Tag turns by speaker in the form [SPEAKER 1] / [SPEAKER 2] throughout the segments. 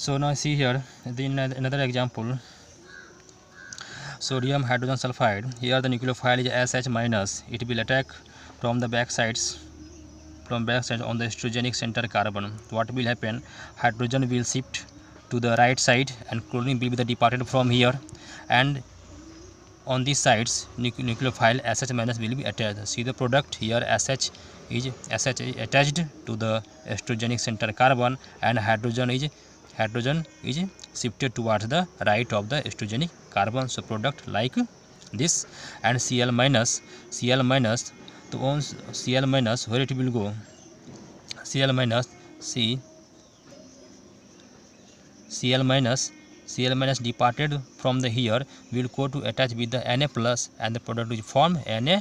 [SPEAKER 1] So now see here another example, sodium hydrogen sulfide. Here the nucleophile is SH minus. It will attack from the back sides on the estrogenic center carbon. What will happen? Hydrogen will shift to the right side and chlorine will be the departed from here, and on these sides nucleophile SH minus will be attached. See the product here, SH is attached to the estrogenic center carbon, and hydrogen is shifted towards the right of the estrogenic carbon. So product like this. And Cl minus to on Cl minus, where it will go? Cl minus, see Cl minus departed from the here will go to attach with the Na plus, and the product will form Na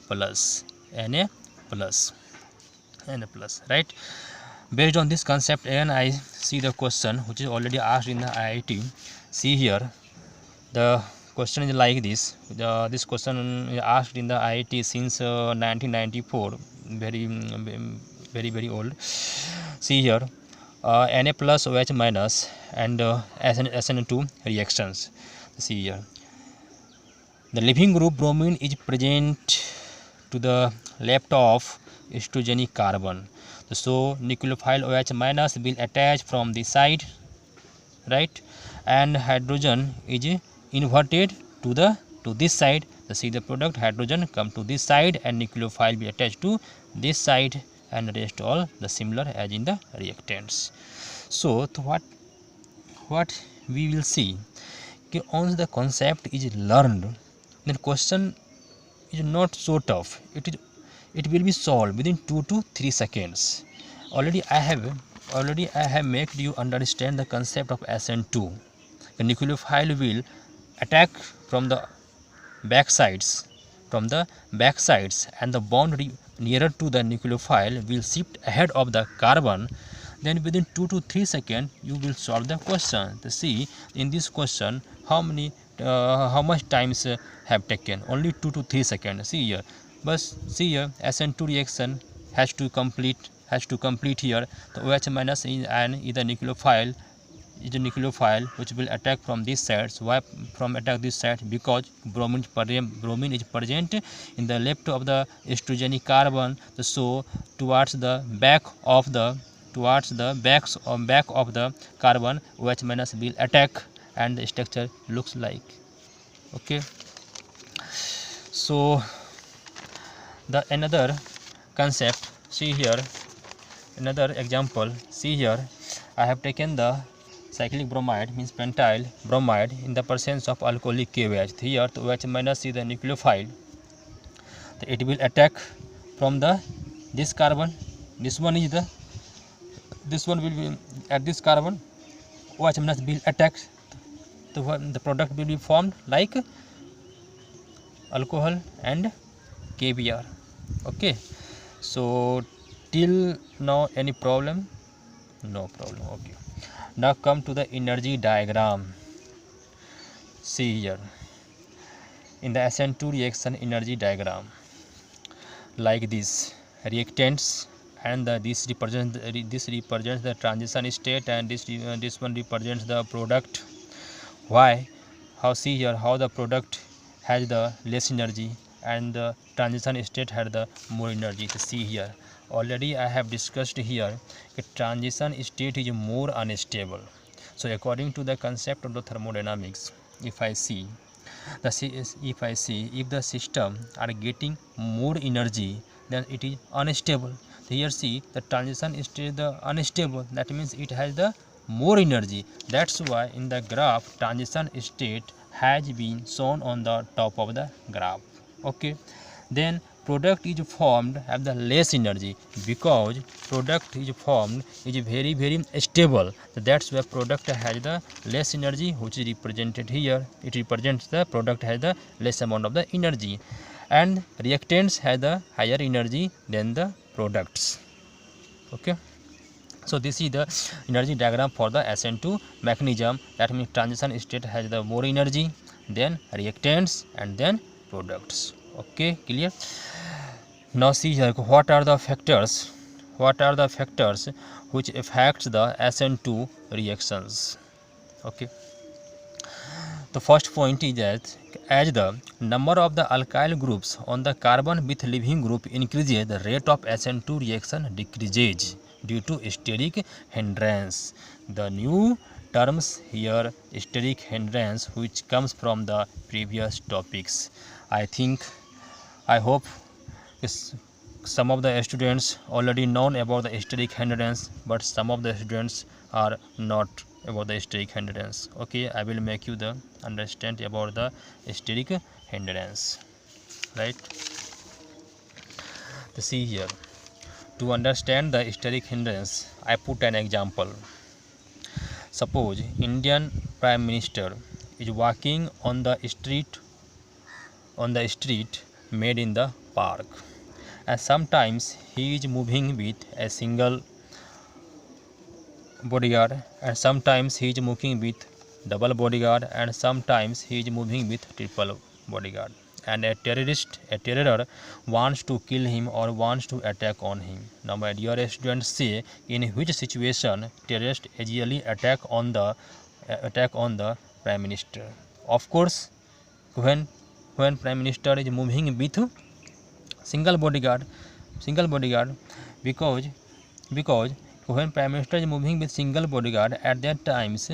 [SPEAKER 1] plus, right? Based on this concept, and I see the question which is already asked in the IIT. See here, the question is like this. This question is asked in the IIT since 1994, very old. See here, Na plus OH minus and SN2 reactions. See here, the leaving group bromine is present to the left of estrogenic carbon. So nucleophile OH minus will attach from the side, right, and hydrogen is inverted to this side. See the product, hydrogen come to this side and nucleophile be attached to this side, and rest all the similar as in the reactants. So what we will see, once the concept is learned, then question is not so tough. It will be solved within 2 to 3 seconds. Already I have made you understand the concept of SN2. The nucleophile will attack from the back sides, and the bond nearer to the nucleophile will shift ahead of the carbon. Then within 2 to 3 seconds you will solve the question. See in this question how much times have taken? Only 2 to 3 seconds. See here, but see here, SN2 reaction has to complete here. The OH minus is the nucleophile which will attack from this side. So why from attack this side? Because bromine is present in the left of the estrogenic carbon. So towards the back of the carbon, OH minus will attack, and the structure looks like. Okay. So the another concept, see here, another example. See here, I have taken the cyclic bromide, means pentyl bromide, in the presence of alcoholic KOH. Here the OH minus is the nucleophile. It will attack from this carbon. This one will be at this carbon. OH minus will attack. The product will be formed like alcohol and KBr. Okay. So till now any problem? No problem. Okay. Now come to the energy diagram. See here in the SN2 reaction energy diagram, like this, reactants, and this represents the transition state, and this one represents the product. Why? How? See here how the product has the less energy and the transition state had the more energy. To see here, already I have discussed here that transition state is more unstable. So according to the concept of the thermodynamics, if I see if the system are getting more energy, then it is unstable. Here see the transition state is the unstable, that means it has the more energy. That's why in the graph transition state has been shown on the top of the graph. Okay. Then product is formed have the less energy, because product is formed is very stable. So that's why product has the less energy, which is represented here. It represents the product has the less amount of the energy, and reactants have the higher energy than the products. Okay. So this is the energy diagram for the SN2 mechanism. That means transition state has the more energy, then reactants, and then products. Okay, clear? Now see here what are the factors which affects the SN2 reactions. Okay. The first point is that as the number of the alkyl groups on the carbon with leaving group increases, the rate of SN2 reaction decreases due to steric hindrance. The new terms here, steric hindrance, which comes from the previous topics. I hope some of the students already known about the steric hindrance, but some of the students are not about the steric hindrance. Okay, I will make you the understand about the steric hindrance, right? See here, to understand the steric hindrance, I put an example. Suppose Indian Prime Minister is walking on the street made in the park, and sometimes he is moving with a single bodyguard, and sometimes he is moving with double bodyguard, and sometimes he is moving with triple bodyguard, and a terror wants to kill him or wants to attack on him. Now my dear students, say in which situation terrorists usually attack on the Prime Minister. Of course, when Prime Minister is moving with single bodyguard, because when Prime Minister is moving with single bodyguard, at that times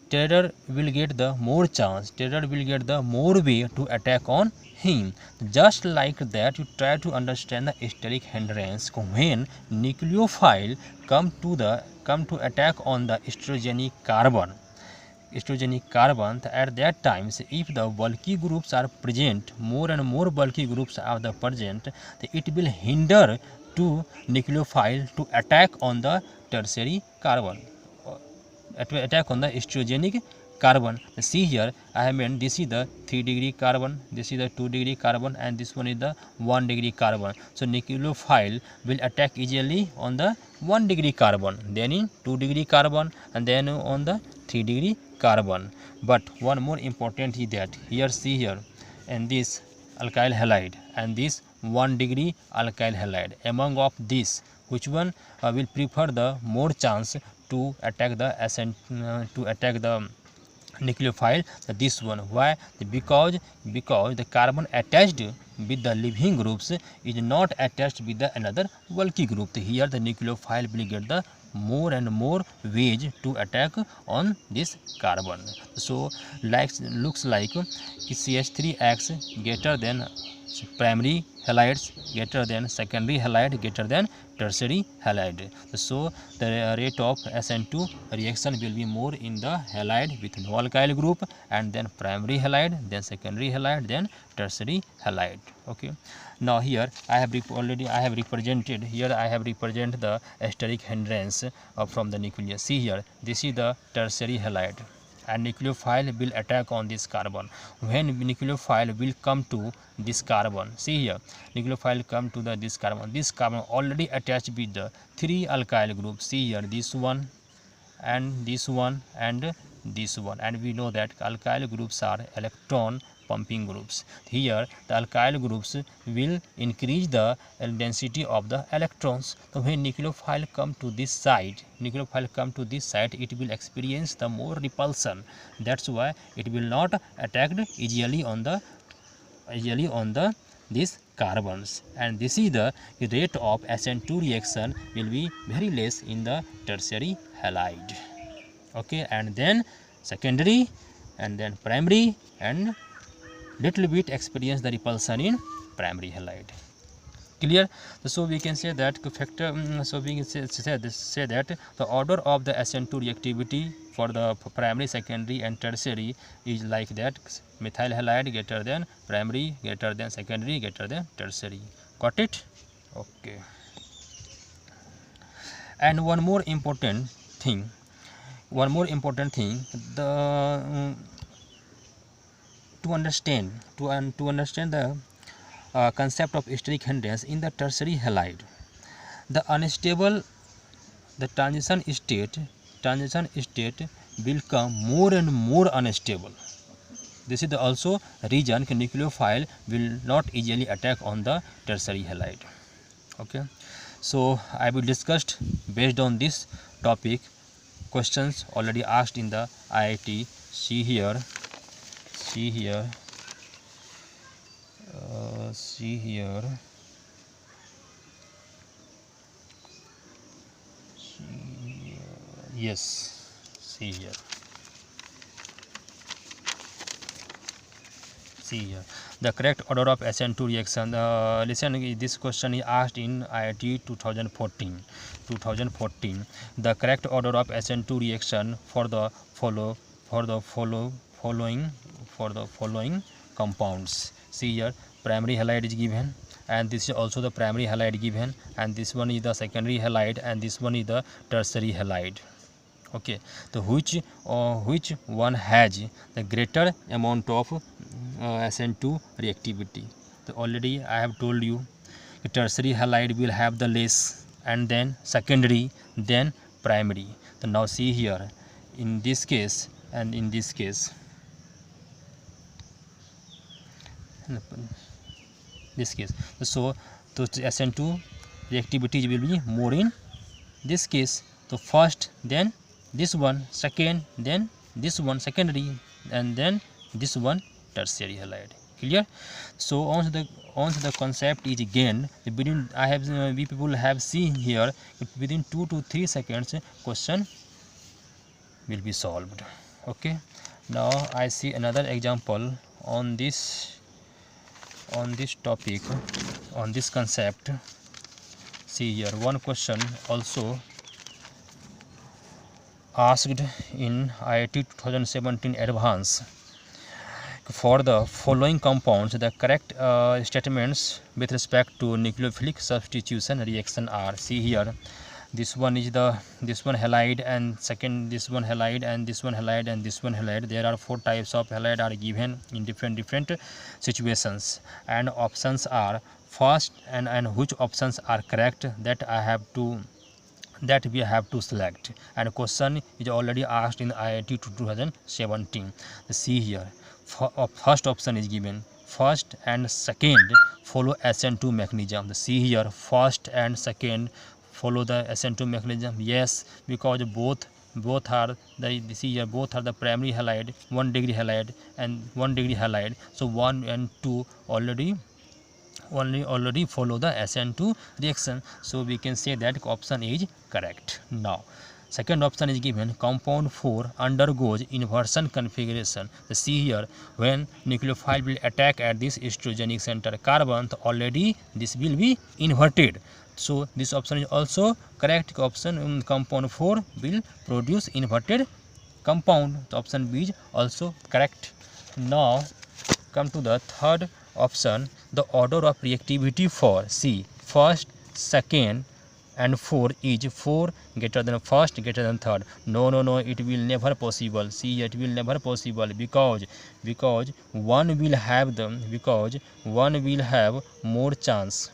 [SPEAKER 1] terror will get the more chance, terror will get the more way to attack on him. Just like that, you try to understand the steric hindrance when nucleophile come to attack on the estrogenic carbon. At that times, if the bulky groups are present, more and more bulky groups are the present, it will hinder to nucleophile to attack on the tertiary carbon, attack on the estrogenic carbon. See here, I have meant this is the 3 degree carbon, this is the 2 degree carbon, and this one is the 1 degree carbon. So nucleophile will attack easily on the 1 degree carbon, then in 2 degree carbon, and then on the 3 degree carbon. But one more important is that here, see here, and this alkyl halide and this 1 degree alkyl halide, among of these, which one will prefer the more chance to attack the nucleophile? This one. Why? Because the carbon attached with the leaving groups is not attached with the another bulky group. Here the nucleophile will get the more and more ways to attack on this carbon. So looks like CH3 acts greater than primary halides, greater than secondary halide, greater than tertiary halide. So the rate of SN2 reaction will be more in the halide with no alkyl group, and then primary halide, then secondary halide, then tertiary halide. Okay. Now here I have represented the steric hindrance from the nucleus. See here, this is the tertiary halide, and nucleophile will attack on this carbon. When nucleophile will come to this carbon, see here, nucleophile come to this carbon already attached with the 3 alkyl groups. See here, this one and this one and this one, and we know that alkyl groups are electron pumping groups. Here the alkyl groups will increase the density of the electrons. So when nucleophile come to this side, it will experience the more repulsion. That's why it will not attack easily on these carbons, and this is the rate of SN2 reaction will be very less in the tertiary halide. Okay, and then secondary, and then primary, and little bit experience the repulsion in primary halide. Clear? So we can say that factor. So we can say that the order of the SN2 reactivity for the primary, secondary, and tertiary is like that: methyl halide greater than primary, greater than secondary, greater than tertiary. Got it? Okay. And one more important thing, to understand the concept of steric hindrance in the tertiary halide, the transition state will become more and more unstable. This is also reason nucleophile will not easily attack on the tertiary halide. Okay. So I will discussed based on this topic questions already asked in the IIT. See here, see here, see here, yes, see here, see here. The correct order of SN2 reaction. Listen, this question is asked in IIT 2014. 2014. The correct order of SN2 reaction for the following compounds. See here, primary halide is given, and this is also the primary halide given, and this one is the secondary halide, and this one is the tertiary halide. Okay, so which one has the greater amount of SN2 reactivity? So already I have told you the tertiary halide will have the less, and then secondary, then primary. So now see here, in this case and in this case, so SN2 reactivity will be more in this case. So first, then this one, second, then this one secondary, and then this one tertiary halide. Clear? So once the concept is gained, between we people have seen here, within 2 to 3 seconds question will be solved. Okay, now I see another example on this topic, on this concept. See here, one question also asked in IIT 2017 advance. For the following compounds, the correct statements with respect to nucleophilic substitution reaction are. See here, this one is this one halide, and second this one halide, and this one halide, and this one halide. There are 4 types of halide are given in different situations, and options are first, and which options are correct, that we have to select. And question is already asked in IIT 2017. See here, first option is given, first and second follow SN2 mechanism. See here, first and second follow the SN2 mechanism. Yes, because both are the, see here, both are the primary halide, 1 degree halide and 1 degree halide. So 1 and 2 already follow the SN2 reaction, so we can say that option is correct. Now second option is given, compound 4 undergoes inversion configuration. See here, when nucleophile will attack at this estrogenic center carbon, already this will be inverted. So this option is also correct option. Compound 4 will produce inverted compound. So option B is also correct. Now come to the third option, the order of reactivity for C, first, second and 4 is 4 greater than first, greater than third. No, it will never possible. See, it will never possible, because one will have more chance,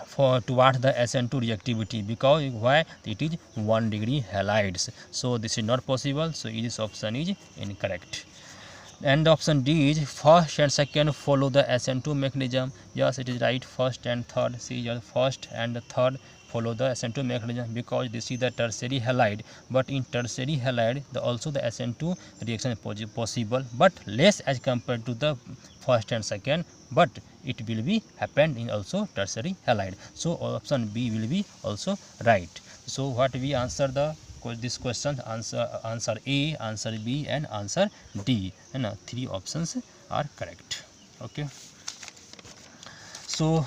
[SPEAKER 1] for towards the SN2 reactivity, because why? It is 1 degree halides. So this is not possible, so this option is incorrect. And option D is first and second follow the SN2 mechanism. Yes, it is right, first and third. See, your first and third follow the SN2 mechanism, because this is the tertiary halide, but in tertiary halide also the SN2 reaction is possible, but less as compared to the first and second, but it will be happened in also tertiary halide. So option B will be also right. So what we answer this question? Answer A, answer B and answer D, and 3 options are correct. Okay, so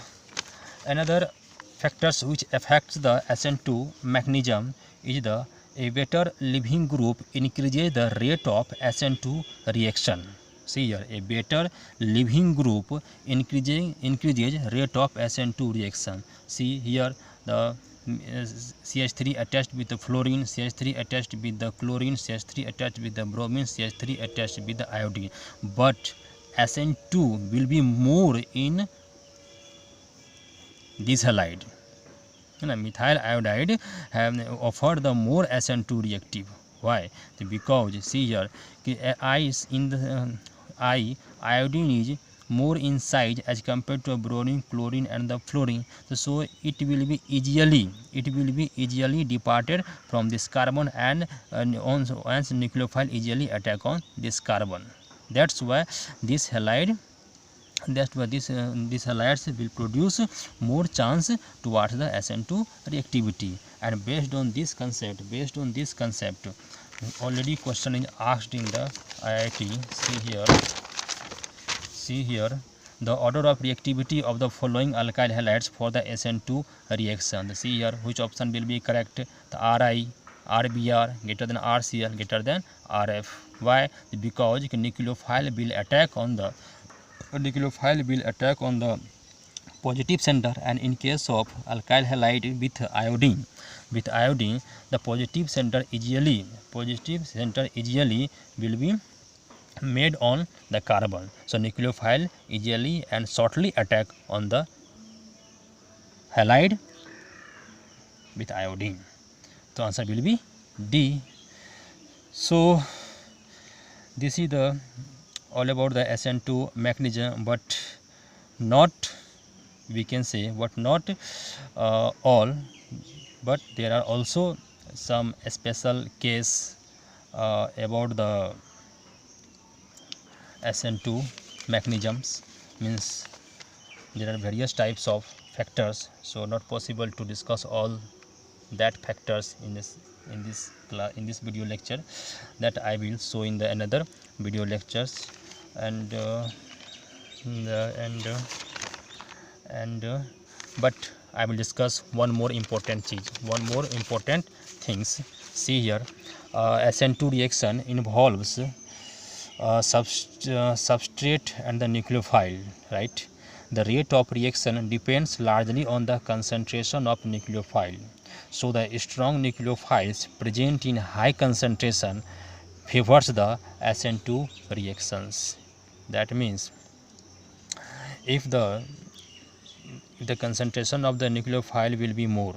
[SPEAKER 1] another factors which affects the SN2 mechanism is the a better leaving group increases the rate of SN2 reaction. See here, a better leaving group increases rate of SN2 reaction. See here, the CH3 attached with the fluorine, CH3 attached with the chlorine, CH3 attached with the bromine, CH3 attached with the iodine, but SN2 will be more in this halide. Methyl iodide have offered the more SN2 reactive. Why? Because see here, iodine is more in size as compared to bromine, chlorine and the fluorine. So it will be easily departed from this carbon, and once nucleophile easily attack on this carbon. That's why this halide these halides will produce more chance towards the SN2 reactivity. And based on this concept, already question is asked in the IIT. See here the order of reactivity of the following alkyl halides for the SN2 reaction. See here which option will be correct. The Ri, RBr greater than RCl greater than RF. Why? Because nucleophile will attack on the positive center, and in case of alkyl halide with iodine, the positive center easily will be made on the carbon. So nucleophile easily and shortly attack on the halide with iodine. The answer will be D. So this is the all about the SN2 mechanism, but not we can say but not all, but there are also some special case about the SN2 mechanisms. Means there are various types of factors, so not possible to discuss all that factors in this video lecture. That I will show in the another video lectures. And but I will discuss one more important things. See here, SN2 reaction involves substrate and the nucleophile, right? The rate of reaction depends largely on the concentration of nucleophile. So the strong nucleophiles present in high concentration favors the SN2 reactions. That means if the concentration of the nucleophile will be more,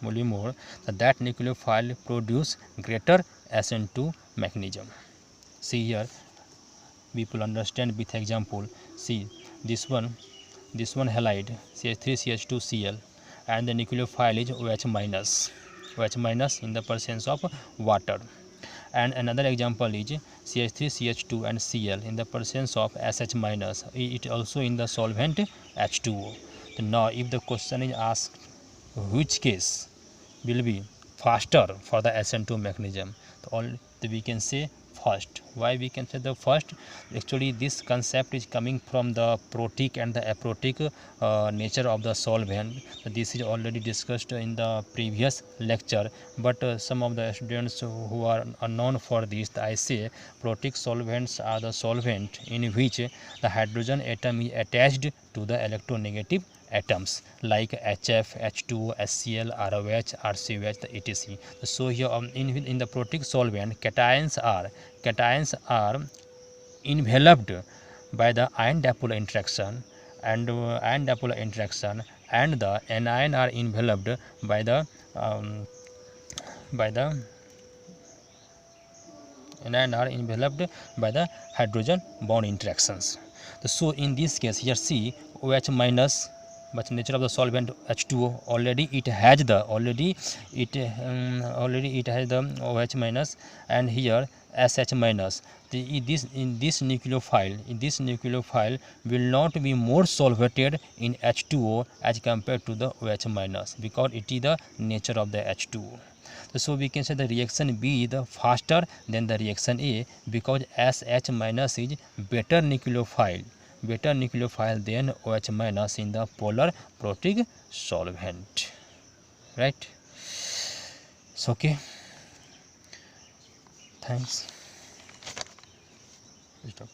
[SPEAKER 1] that nucleophile produce greater SN2 mechanism. See here, people understand with example. See this one halide CH3CH2Cl, and the nucleophile is OH minus in the presence of water. And another example is CH3CH2 and Cl in the presence of SH minus. It also in the solvent H2O. So now if the question is asked which case will be faster for the SN2 mechanism, we can say first. Why we can say the first? Actually this concept is coming from the protic and the aprotic nature of the solvent. This is already discussed in the previous lecture, but some of the students who are unknown for this, I say protic solvents are the solvent in which the hydrogen atom is attached to the electronegative atoms like HF, H2, HCl, ROH, RCOH, etc. So here in the protic solvent, cations are enveloped by the ion dipole interaction, and the anion are enveloped by the hydrogen bond interactions. So in this case here see OH minus, but nature of the solvent H2O, already it has the OH minus, and here SH minus. In this nucleophile will not be more solvated in H2O as compared to the OH minus, because it is the nature of the H2O. So we can say the reaction B is the faster than the reaction A, because SH minus is better nucleophile than OH minus in the polar protic solvent, right? So okay, thanks. Stop.